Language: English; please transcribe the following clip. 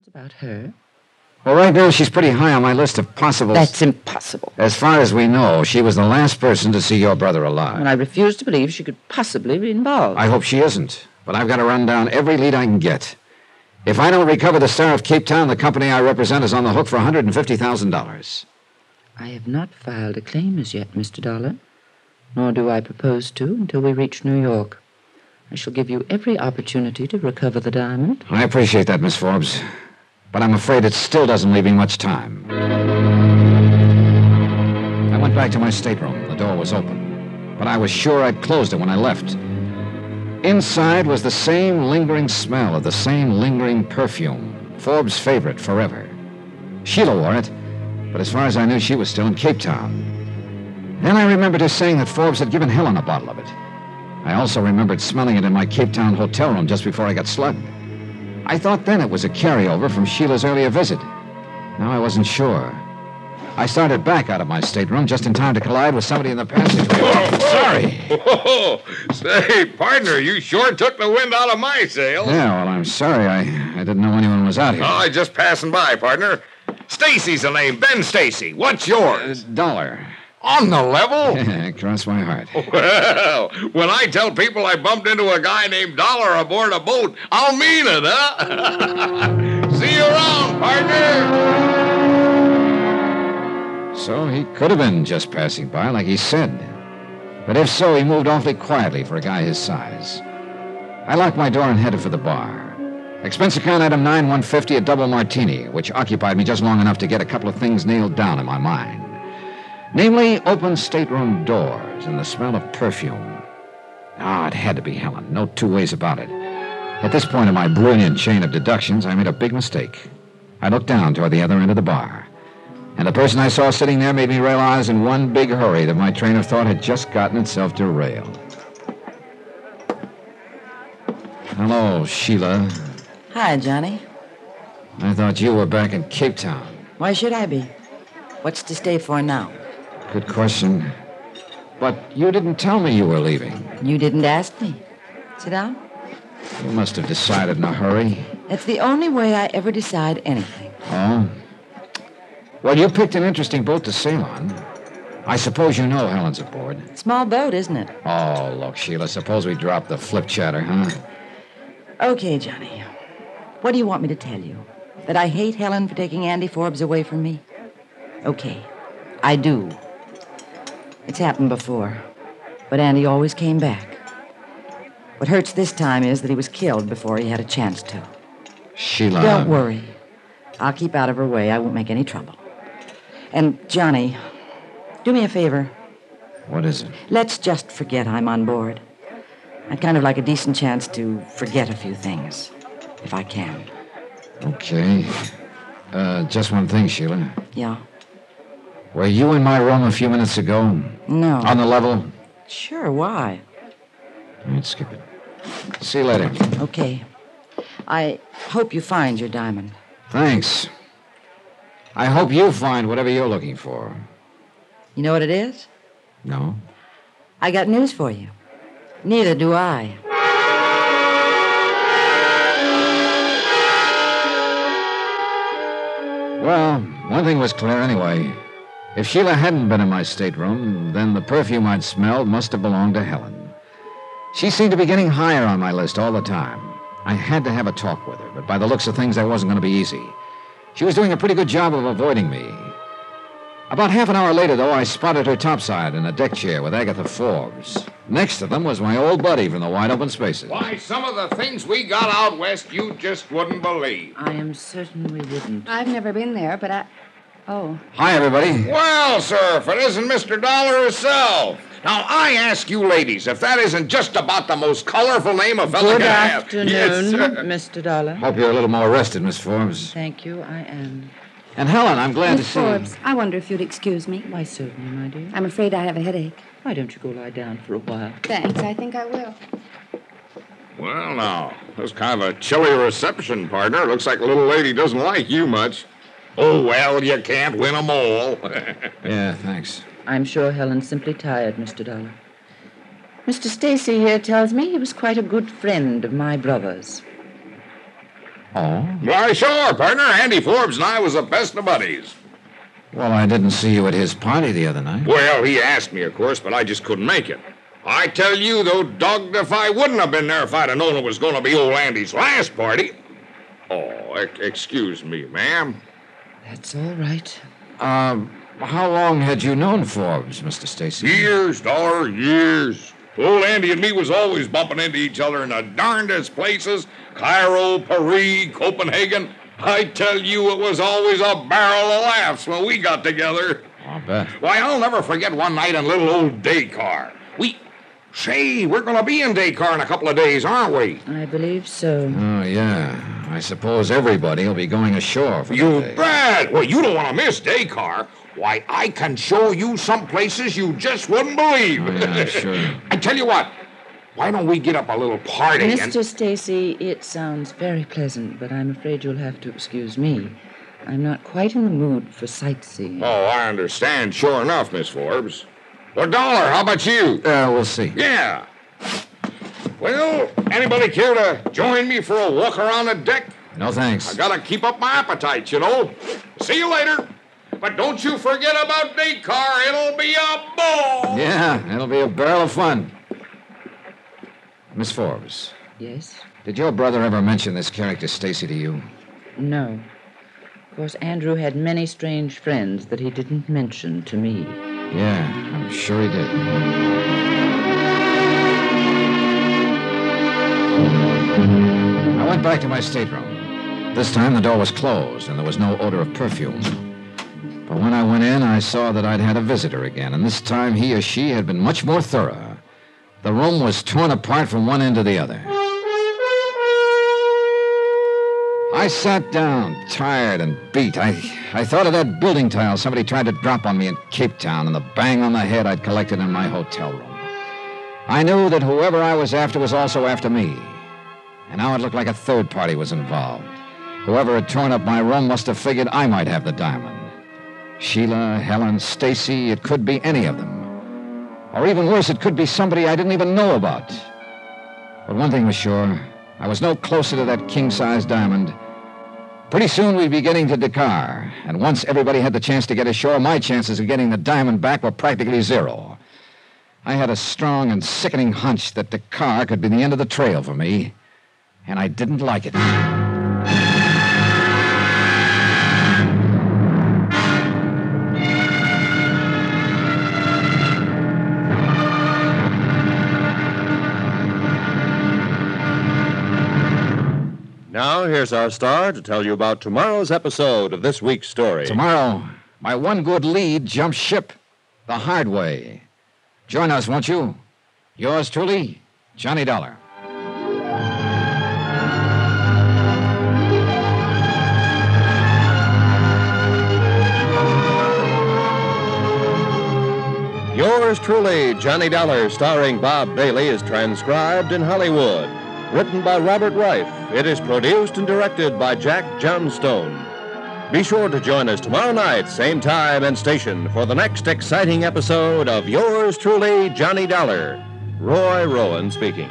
About her? Well, right now she's pretty high on my list of possible... That's impossible. As far as we know, she was the last person to see your brother alive. And I refuse to believe she could possibly be involved. I hope she isn't, but I've got to run down every lead I can get. If I don't recover the Star of Capetown, the company I represent is on the hook for $150,000. I have not filed a claim as yet, Mr. Dollar, nor do I propose to until we reach New York. I shall give you every opportunity to recover the diamond. I appreciate that, Miss Forbes. But I'm afraid it still doesn't leave me much time. I went back to my stateroom. The door was open, but I was sure I'd closed it when I left. Inside was the same lingering smell of the same lingering perfume, Forbes' favorite forever. Sheila wore it, but as far as I knew, she was still in Capetown. Then I remembered her saying that Forbes had given Helen a bottle of it. I also remembered smelling it in my Capetown hotel room just before I got slugged. I thought then it was a carryover from Sheila's earlier visit. Now I wasn't sure. I started back out of my stateroom just in time to collide with somebody in the passageway. Oh, sorry. Oh, say, partner, you sure took the wind out of my sails. Yeah, well, I'm sorry. I didn't know anyone was out here. Oh, I just passing by, partner. Stacy's the name, Ben Stacy. What's yours? Dollar. On the level? Cross my heart. Well, when I tell people I bumped into a guy named Dollar aboard a boat, I'll mean it, huh? See you around, partner. So he could have been just passing by, like he said. But if so, he moved awfully quietly for a guy his size. I locked my door and headed for the bar. Expense account item 9150, a double martini, which occupied me just long enough to get a couple of things nailed down in my mind. Namely, open stateroom doors and the smell of perfume. It had to be Helen. No two ways about it. At this point in my brilliant chain of deductions, I made a big mistake. I looked down toward the other end of the bar, and the person I saw sitting there made me realize in one big hurry that my train of thought had just gotten itself derailed. Hello, Sheila. Hi, Johnny. I thought you were back in Capetown. Why should I be? What's to stay for now? Good question. But you didn't tell me you were leaving. You didn't ask me. Sit down. You must have decided in a hurry. It's the only way I ever decide anything. Oh? Well, you picked an interesting boat to sail on. I suppose you know Helen's aboard. Small boat, isn't it? Oh, look, Sheila, suppose we drop the flip chatter, huh? Okay, Johnny. What do you want me to tell you? That I hate Helen for taking Andy Forbes away from me? Okay, I do. It's happened before, but Andy always came back. What hurts this time is that he was killed before he had a chance to. Sheila... Don't worry. I'll keep out of her way. I won't make any trouble. And, Johnny, do me a favor. What is it? Let's just forget I'm on board. I'd kind of like a decent chance to forget a few things, if I can. Okay. Just one thing, Sheila. Yeah? Were you in my room a few minutes ago? No. On the level? Sure, why? All right, skip it. See you later. Okay. I hope you find your diamond. Thanks. I hope you find whatever you're looking for. You know what it is? No? I got news for you. Neither do I. Well, one thing was clear anyway. If Sheila hadn't been in my stateroom, then the perfume I'd smelled must have belonged to Helen. She seemed to be getting higher on my list all the time. I had to have a talk with her, but by the looks of things, that wasn't going to be easy. She was doing a pretty good job of avoiding me. About half an hour later, though, I spotted her topside in a deck chair with Agatha Forbes. Next to them was my old buddy from the wide open spaces. Why, some of the things we got out west you just wouldn't believe. I am certain we wouldn't. I've never been there, but Oh. Hi, everybody. Well, sir, if it isn't Mr. Dollar himself. Now, I ask you ladies, if that isn't just about the most colorful name a fella Good can have. afternoon, Yes, sir. Mr. Dollar. Hope you're a little more rested, Miss Forbes. Thank you, I am. And Helen, I'm glad Miss to see Forbes, I wonder if you'd excuse me. Why, certainly, my dear. I'm afraid I have a headache. Why don't you go lie down for a while? Thanks, I think I will. Well, now, that's kind of a chilly reception, partner. Looks like the little lady doesn't like you much. Oh, well, you can't win 'em all. Yeah, thanks. I'm sure Helen's simply tired, Mr. Dollar. Mr. Stacy here tells me he was quite a good friend of my brother's. Oh? Why, sure, partner. Andy Forbes and I was the best of buddies. Well, I didn't see you at his party the other night. Well, he asked me, of course, but I just couldn't make it. I tell you, though, dogged if I wouldn't have been there if I'd have known it was going to be old Andy's last party. Oh, excuse me, ma'am. That's all right. How long had you known Forbes, Mr. Stacy? Years, Dollar, years. Old Andy and me was always bumping into each other in the darndest places. Cairo, Paris, Copenhagen. I tell you, it was always a barrel of laughs when we got together. I'll bet. Why, I'll never forget one night in little old Dakar. We're going to be in Dakar in a couple of days, aren't we? I believe so. Oh, yeah. I suppose everybody will be going ashore for You the day. bet! Well, you don't want to miss Dakar. Why, I can show you some places you just wouldn't believe. Oh, yeah, sure. I tell you what, why don't we get up a little party Mr. Stacy, it sounds very pleasant, but I'm afraid you'll have to excuse me. I'm not quite in the mood for sightseeing. Oh, I understand. Sure enough, Miss Forbes. Well, Dollar, how about you? We'll see. Yeah. Well, anybody care to join me for a walk around the deck? No, thanks. I gotta keep up my appetite, you know. See you later. But don't you forget about Dakar. It'll be a ball. Yeah, it'll be a barrel of fun. Miss Forbes, Yes? did your brother ever mention this character Stacy to you? No. Of course, Andrew had many strange friends that he didn't mention to me. Yeah, I'm sure he did. I went back to my stateroom. This time the door was closed and there was no odor of perfume. But when I went in, I saw that I'd had a visitor again, and this time he or she had been much more thorough. The room was torn apart from one end to the other. I sat down, tired and beat. I thought of that building tile somebody tried to drop on me in Capetown and the bang on the head I'd collected in my hotel room. I knew that whoever I was after was also after me. And now it looked like a third party was involved. Whoever had torn up my room must have figured I might have the diamond. Sheila, Helen, Stacy, it could be any of them. Or even worse, it could be somebody I didn't even know about. But one thing was sure. I was no closer to that king-size diamond. Pretty soon we'd be getting to Dakar, and once everybody had the chance to get ashore, my chances of getting the diamond back were practically zero. I had a strong and sickening hunch that Dakar could be the end of the trail for me, and I didn't like it. Now, here's our star to tell you about tomorrow's episode of this week's story. Tomorrow, my one good lead jumps ship the hard way. Join us, won't you? Yours truly, Johnny Dollar. Yours truly, Johnny Dollar, starring Bob Bailey, is transcribed in Hollywood. Written by Robert Reif, it is produced and directed by Jack Johnstone. Be sure to join us tomorrow night, same time and station, for the next exciting episode of Yours truly, Johnny Dollar. Roy Rowan speaking.